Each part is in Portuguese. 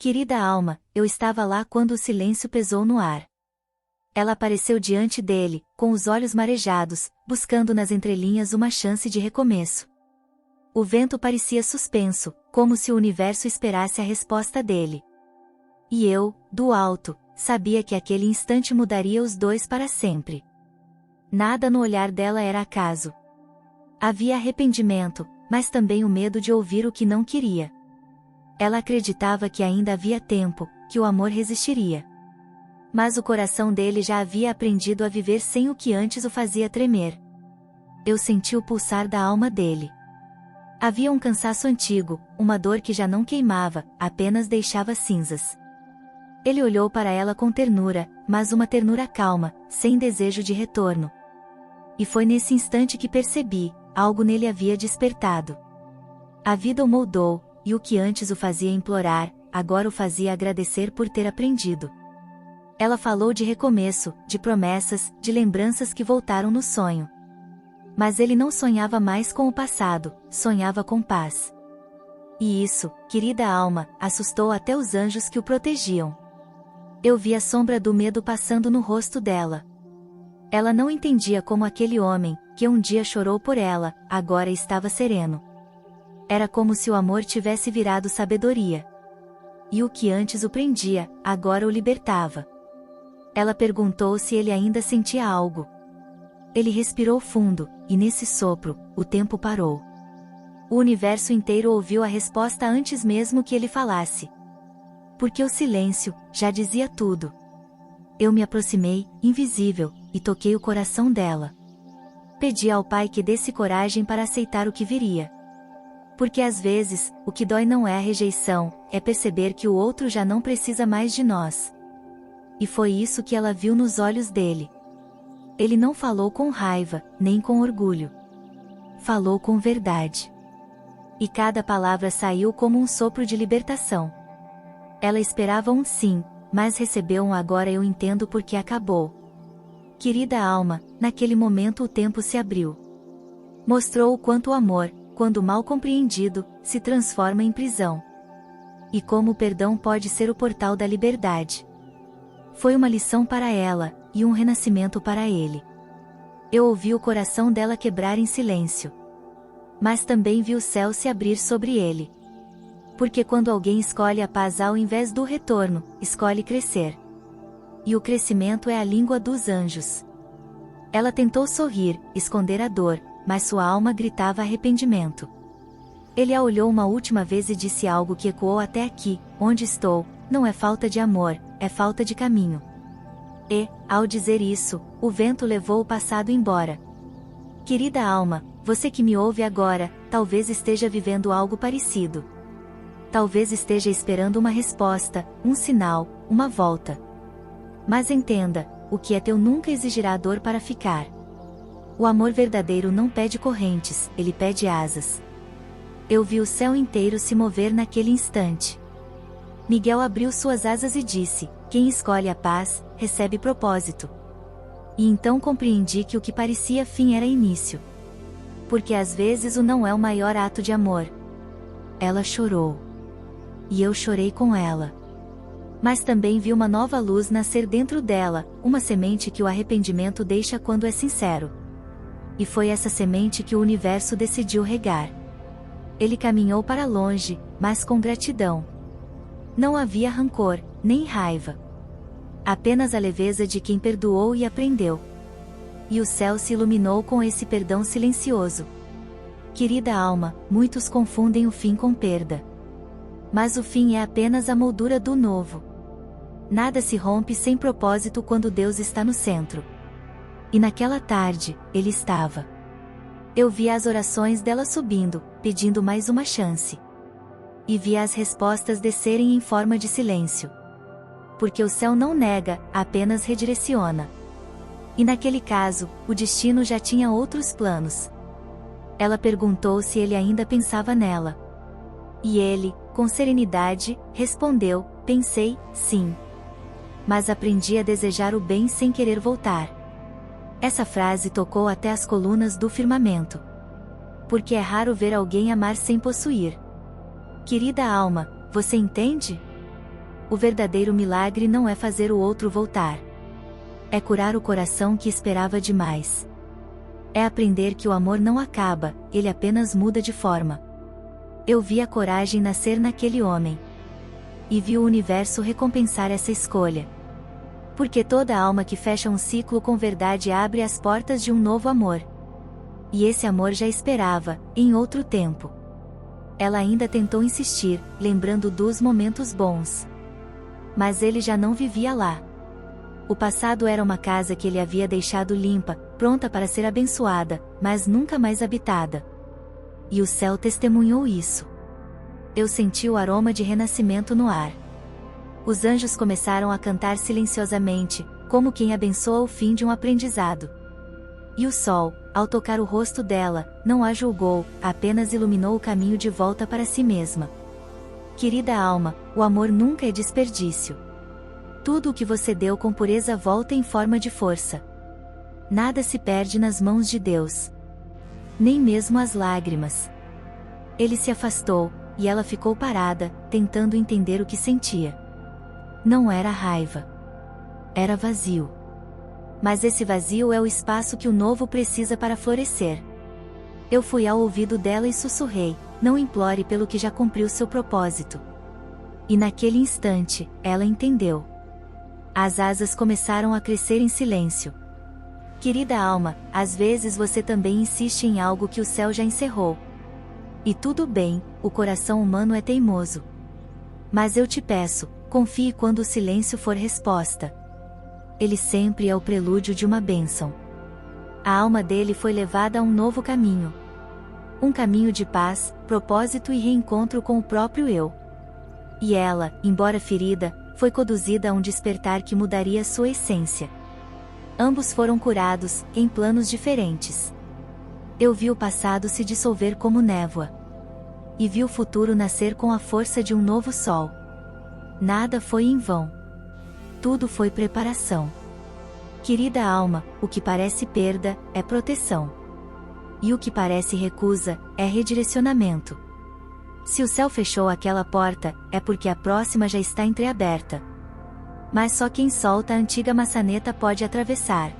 Querida alma, eu estava lá quando o silêncio pesou no ar. Ela apareceu diante dele, com os olhos marejados, buscando nas entrelinhas uma chance de recomeço. O vento parecia suspenso, como se o universo esperasse a resposta dele. E eu, do alto, sabia que aquele instante mudaria os dois para sempre. Nada no olhar dela era acaso. Havia arrependimento, mas também o medo de ouvir o que não queria. Ela acreditava que ainda havia tempo, que o amor resistiria. Mas o coração dele já havia aprendido a viver sem o que antes o fazia tremer. Eu senti o pulsar da alma dele. Havia um cansaço antigo, uma dor que já não queimava, apenas deixava cinzas. Ele olhou para ela com ternura, mas uma ternura calma, sem desejo de retorno. E foi nesse instante que percebi, algo nele havia despertado. A vida o moldou, e o que antes o fazia implorar, agora o fazia agradecer por ter aprendido. Ela falou de recomeço, de promessas, de lembranças que voltaram no sonho. Mas ele não sonhava mais com o passado, sonhava com paz. E isso, querida alma, assustou até os anjos que o protegiam. Eu vi a sombra do medo passando no rosto dela. Ela não entendia como aquele homem, que um dia chorou por ela, agora estava sereno. Era como se o amor tivesse virado sabedoria. E o que antes o prendia, agora o libertava. Ela perguntou se ele ainda sentia algo. Ele respirou fundo, e nesse sopro, o tempo parou. O universo inteiro ouviu a resposta antes mesmo que ele falasse. Porque o silêncio já dizia tudo. Eu me aproximei, invisível, e toquei o coração dela. Pedi ao Pai que desse coragem para aceitar o que viria. Porque às vezes, o que dói não é a rejeição, é perceber que o outro já não precisa mais de nós. E foi isso que ela viu nos olhos dele. Ele não falou com raiva, nem com orgulho. Falou com verdade. E cada palavra saiu como um sopro de libertação. Ela esperava um sim, mas recebeu um agora eu entendo porque acabou. Querida alma, naquele momento o tempo se abriu. Mostrou o quanto o amor, quando mal compreendido, se transforma em prisão. E como o perdão pode ser o portal da liberdade. Foi uma lição para ela, e um renascimento para ele. Eu ouvi o coração dela quebrar em silêncio. Mas também vi o céu se abrir sobre ele. Porque quando alguém escolhe a paz ao invés do retorno, escolhe crescer. E o crescimento é a língua dos anjos. Ela tentou sorrir, esconder a dor, mas sua alma gritava arrependimento. Ele a olhou uma última vez e disse algo que ecoou até aqui: onde estou, não é falta de amor, é falta de caminho. E, ao dizer isso, o vento levou o passado embora. Querida alma, você que me ouve agora, talvez esteja vivendo algo parecido. Talvez esteja esperando uma resposta, um sinal, uma volta. Mas entenda, o que é teu nunca exigirá dor para ficar. O amor verdadeiro não pede correntes, ele pede asas. Eu vi o céu inteiro se mover naquele instante. Miguel abriu suas asas e disse: quem escolhe a paz, recebe propósito. E então compreendi que o que parecia fim era início. Porque às vezes o não é o maior ato de amor. Ela chorou. E eu chorei com ela. Mas também vi uma nova luz nascer dentro dela, uma semente que o arrependimento deixa quando é sincero. E foi essa semente que o universo decidiu regar. Ele caminhou para longe, mas com gratidão. Não havia rancor, nem raiva. Apenas a leveza de quem perdoou e aprendeu. E o céu se iluminou com esse perdão silencioso. Querida alma, muitos confundem o fim com perda. Mas o fim é apenas a moldura do novo. Nada se rompe sem propósito quando Deus está no centro. E naquela tarde, ele estava. Eu via as orações dela subindo, pedindo mais uma chance. E via as respostas descerem em forma de silêncio. Porque o céu não nega, apenas redireciona. E naquele caso, o destino já tinha outros planos. Ela perguntou se ele ainda pensava nela. E ele, com serenidade, respondeu: pensei, sim. Mas aprendi a desejar o bem sem querer voltar. Essa frase tocou até as colunas do firmamento. Porque é raro ver alguém amar sem possuir. Querida alma, você entende? O verdadeiro milagre não é fazer o outro voltar. É curar o coração que esperava demais. É aprender que o amor não acaba, ele apenas muda de forma. Eu vi a coragem nascer naquele homem. E vi o universo recompensar essa escolha. Porque toda alma que fecha um ciclo com verdade abre as portas de um novo amor. E esse amor já esperava, em outro tempo. Ela ainda tentou insistir, lembrando dos momentos bons. Mas ele já não vivia lá. O passado era uma casa que ele havia deixado limpa, pronta para ser abençoada, mas nunca mais habitada. E o céu testemunhou isso. Eu senti o aroma de renascimento no ar. Os anjos começaram a cantar silenciosamente, como quem abençoa o fim de um aprendizado. E o sol, ao tocar o rosto dela, não a julgou, apenas iluminou o caminho de volta para si mesma. Querida alma, o amor nunca é desperdício. Tudo o que você deu com pureza volta em forma de força. Nada se perde nas mãos de Deus. Nem mesmo as lágrimas. Ele se afastou, e ela ficou parada, tentando entender o que sentia. Não era raiva. Era vazio. Mas esse vazio é o espaço que o novo precisa para florescer. Eu fui ao ouvido dela e sussurrei: não implore pelo que já cumpriu seu propósito. E naquele instante, ela entendeu. As asas começaram a crescer em silêncio. Querida alma, às vezes você também insiste em algo que o céu já encerrou. E tudo bem, o coração humano é teimoso. Mas eu te peço, confie quando o silêncio for resposta. Ele sempre é o prelúdio de uma bênção. A alma dele foi levada a um novo caminho. Um caminho de paz, propósito e reencontro com o próprio eu. E ela, embora ferida, foi conduzida a um despertar que mudaria sua essência. Ambos foram curados, em planos diferentes. Eu vi o passado se dissolver como névoa. E vi o futuro nascer com a força de um novo sol. Nada foi em vão. Tudo foi preparação. Querida alma, o que parece perda, é proteção. E o que parece recusa, é redirecionamento. Se o céu fechou aquela porta, é porque a próxima já está entreaberta. Mas só quem solta a antiga maçaneta pode atravessar.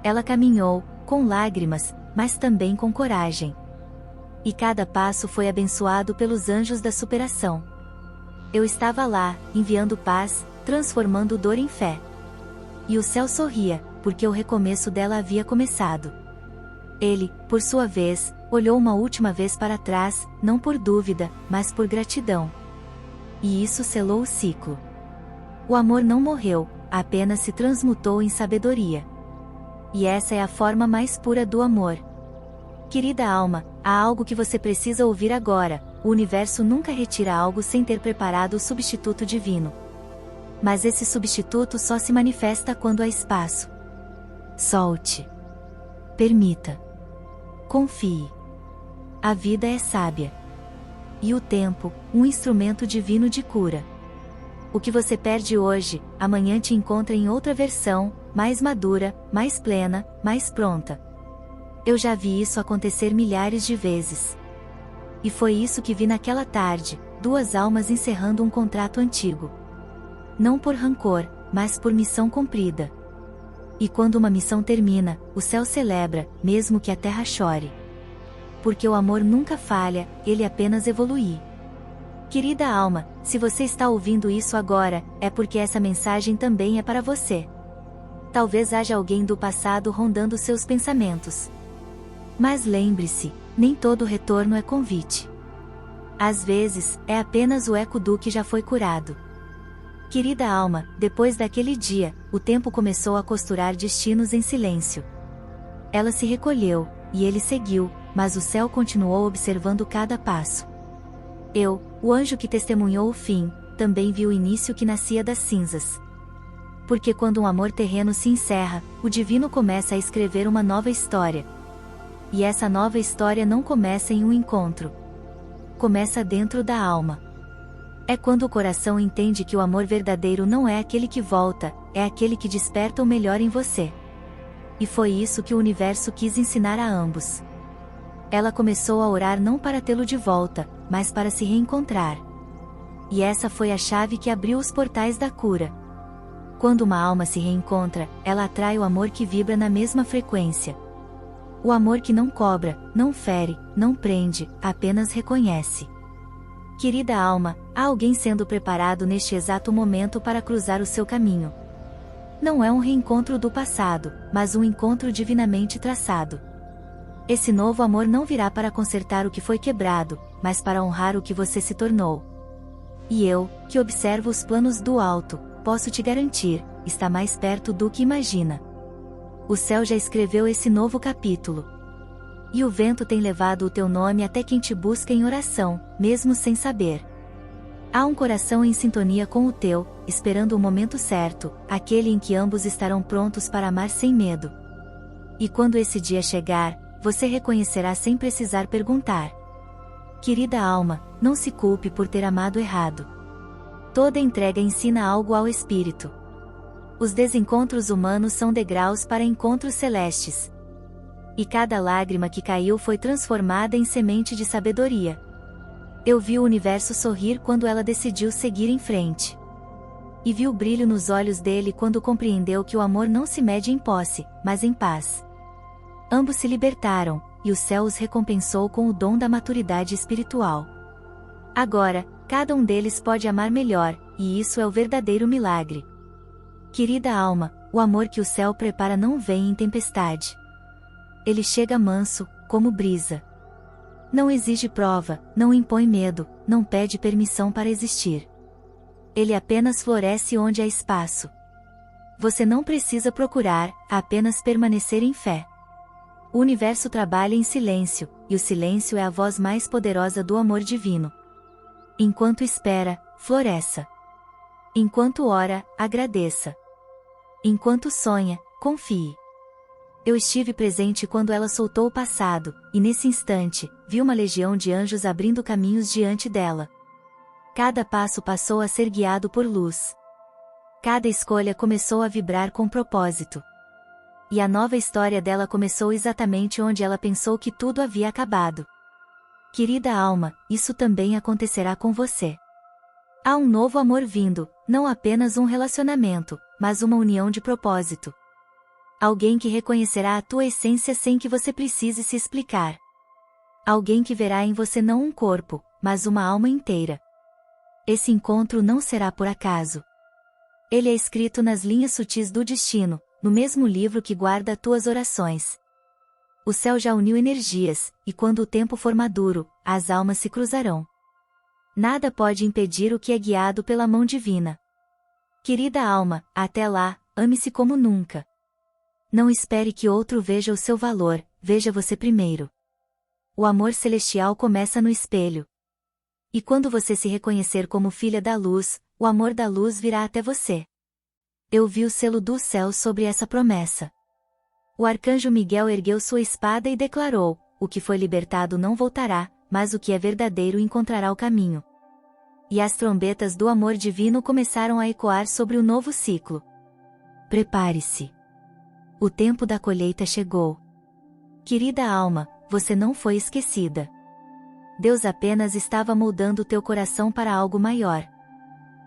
Ela caminhou, com lágrimas, mas também com coragem. E cada passo foi abençoado pelos anjos da superação. Eu estava lá, enviando paz, transformando dor em fé. E o céu sorria, porque o recomeço dela havia começado. Ele, por sua vez, olhou uma última vez para trás, não por dúvida, mas por gratidão. E isso selou o ciclo. O amor não morreu, apenas se transmutou em sabedoria. E essa é a forma mais pura do amor. Querida alma, há algo que você precisa ouvir agora: o universo nunca retira algo sem ter preparado o substituto divino. Mas esse substituto só se manifesta quando há espaço. Solte. Permita. Confie. A vida é sábia. E o tempo, um instrumento divino de cura. O que você perde hoje, amanhã te encontra em outra versão, mais madura, mais plena, mais pronta. Eu já vi isso acontecer milhares de vezes. E foi isso que vi naquela tarde, duas almas encerrando um contrato antigo. Não por rancor, mas por missão cumprida. E quando uma missão termina, o céu celebra, mesmo que a terra chore. Porque o amor nunca falha, ele apenas evolui. Querida alma, se você está ouvindo isso agora, é porque essa mensagem também é para você. Talvez haja alguém do passado rondando seus pensamentos. Mas lembre-se, nem todo retorno é convite. Às vezes, é apenas o eco do que já foi curado. Querida alma, depois daquele dia, o tempo começou a costurar destinos em silêncio. Ela se recolheu, e ele seguiu, mas o céu continuou observando cada passo. Eu, o anjo que testemunhou o fim, também vi o início que nascia das cinzas. Porque quando um amor terreno se encerra, o divino começa a escrever uma nova história. E essa nova história não começa em um encontro. Começa dentro da alma. É quando o coração entende que o amor verdadeiro não é aquele que volta, é aquele que desperta o melhor em você. E foi isso que o universo quis ensinar a ambos. Ela começou a orar não para tê-lo de volta, mas para se reencontrar. E essa foi a chave que abriu os portais da cura. Quando uma alma se reencontra, ela atrai o amor que vibra na mesma frequência. O amor que não cobra, não fere, não prende, apenas reconhece. Querida alma, há alguém sendo preparado neste exato momento para cruzar o seu caminho. Não é um reencontro do passado, mas um encontro divinamente traçado. Esse novo amor não virá para consertar o que foi quebrado, mas para honrar o que você se tornou. E eu, que observo os planos do alto, posso te garantir, está mais perto do que imagina. O céu já escreveu esse novo capítulo. E o vento tem levado o teu nome até quem te busca em oração, mesmo sem saber. Há um coração em sintonia com o teu, esperando o momento certo, aquele em que ambos estarão prontos para amar sem medo. E quando esse dia chegar, você reconhecerá sem precisar perguntar. Querida alma, não se culpe por ter amado errado. Toda entrega ensina algo ao espírito. Os desencontros humanos são degraus para encontros celestes. E cada lágrima que caiu foi transformada em semente de sabedoria. Eu vi o universo sorrir quando ela decidiu seguir em frente. E vi o brilho nos olhos dele quando compreendeu que o amor não se mede em posse, mas em paz. Ambos se libertaram, e o céu os recompensou com o dom da maturidade espiritual. Agora, cada um deles pode amar melhor, e isso é o verdadeiro milagre. Querida alma, o amor que o céu prepara não vem em tempestade. Ele chega manso, como brisa. Não exige prova, não impõe medo, não pede permissão para existir. Ele apenas floresce onde há espaço. Você não precisa procurar, apenas permanecer em fé. O universo trabalha em silêncio, e o silêncio é a voz mais poderosa do amor divino. Enquanto espera, floresça. Enquanto ora, agradeça. Enquanto sonha, confie. Eu estive presente quando ela soltou o passado, e nesse instante, vi uma legião de anjos abrindo caminhos diante dela. Cada passo passou a ser guiado por luz. Cada escolha começou a vibrar com propósito. E a nova história dela começou exatamente onde ela pensou que tudo havia acabado. Querida alma, isso também acontecerá com você. Há um novo amor vindo, não apenas um relacionamento, mas uma união de propósito. Alguém que reconhecerá a tua essência sem que você precise se explicar. Alguém que verá em você não um corpo, mas uma alma inteira. Esse encontro não será por acaso. Ele é escrito nas linhas sutis do destino, no mesmo livro que guarda tuas orações. O céu já uniu energias, e quando o tempo for maduro, as almas se cruzarão. Nada pode impedir o que é guiado pela mão divina. Querida alma, até lá, ame-se como nunca. Não espere que outro veja o seu valor, veja você primeiro. O amor celestial começa no espelho. E quando você se reconhecer como filha da luz, o amor da luz virá até você. Eu vi o selo do céu sobre essa promessa. O arcanjo Miguel ergueu sua espada e declarou: o que foi libertado não voltará, mas o que é verdadeiro encontrará o caminho. E as trombetas do amor divino começaram a ecoar sobre o novo ciclo. Prepare-se. O tempo da colheita chegou. Querida alma, você não foi esquecida. Deus apenas estava moldando teu coração para algo maior.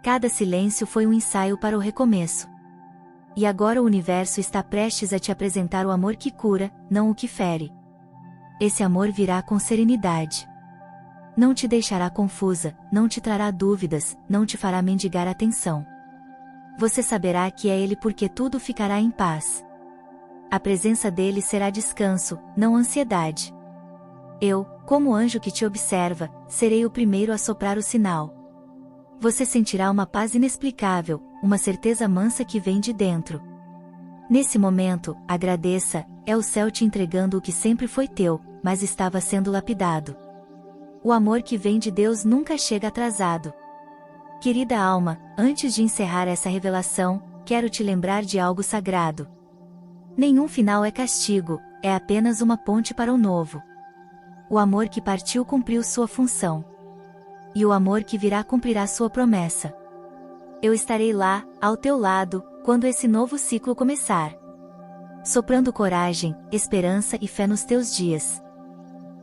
Cada silêncio foi um ensaio para o recomeço. E agora o universo está prestes a te apresentar o amor que cura, não o que fere. Esse amor virá com serenidade. Não te deixará confusa, não te trará dúvidas, não te fará mendigar atenção. Você saberá que é Ele porque tudo ficará em paz. A presença dele será descanso, não ansiedade. Eu, como anjo que te observa, serei o primeiro a soprar o sinal. Você sentirá uma paz inexplicável, uma certeza mansa que vem de dentro. Nesse momento, agradeça, é o céu te entregando o que sempre foi teu, mas estava sendo lapidado. O amor que vem de Deus nunca chega atrasado. Querida alma, antes de encerrar essa revelação, quero te lembrar de algo sagrado. Nenhum final é castigo, é apenas uma ponte para o novo. O amor que partiu cumpriu sua função. E o amor que virá cumprirá sua promessa. Eu estarei lá, ao teu lado, quando esse novo ciclo começar. Soprando coragem, esperança e fé nos teus dias.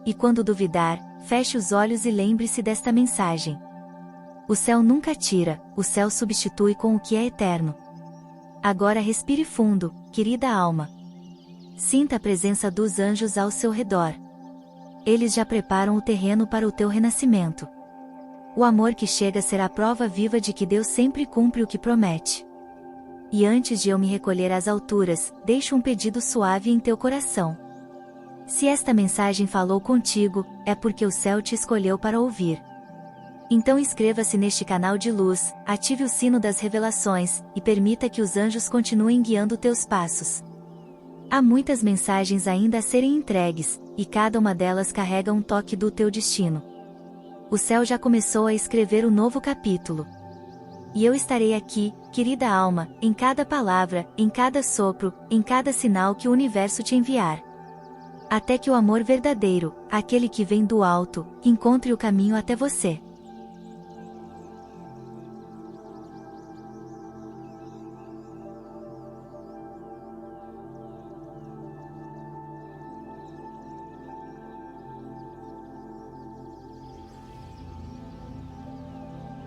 E quando duvidar, feche os olhos e lembre-se desta mensagem. O céu nunca tira, o céu substitui com o que é eterno. Agora respire fundo, querida alma. Sinta a presença dos anjos ao seu redor. Eles já preparam o terreno para o teu renascimento. O amor que chega será a prova viva de que Deus sempre cumpre o que promete. E antes de eu me recolher às alturas, deixo um pedido suave em teu coração. Se esta mensagem falou contigo, é porque o céu te escolheu para ouvir. Então inscreva-se neste canal de luz, ative o sino das revelações, e permita que os anjos continuem guiando teus passos. Há muitas mensagens ainda a serem entregues, e cada uma delas carrega um toque do teu destino. O céu já começou a escrever o novo capítulo. E eu estarei aqui, querida alma, em cada palavra, em cada sopro, em cada sinal que o universo te enviar. Até que o amor verdadeiro, aquele que vem do alto, encontre o caminho até você.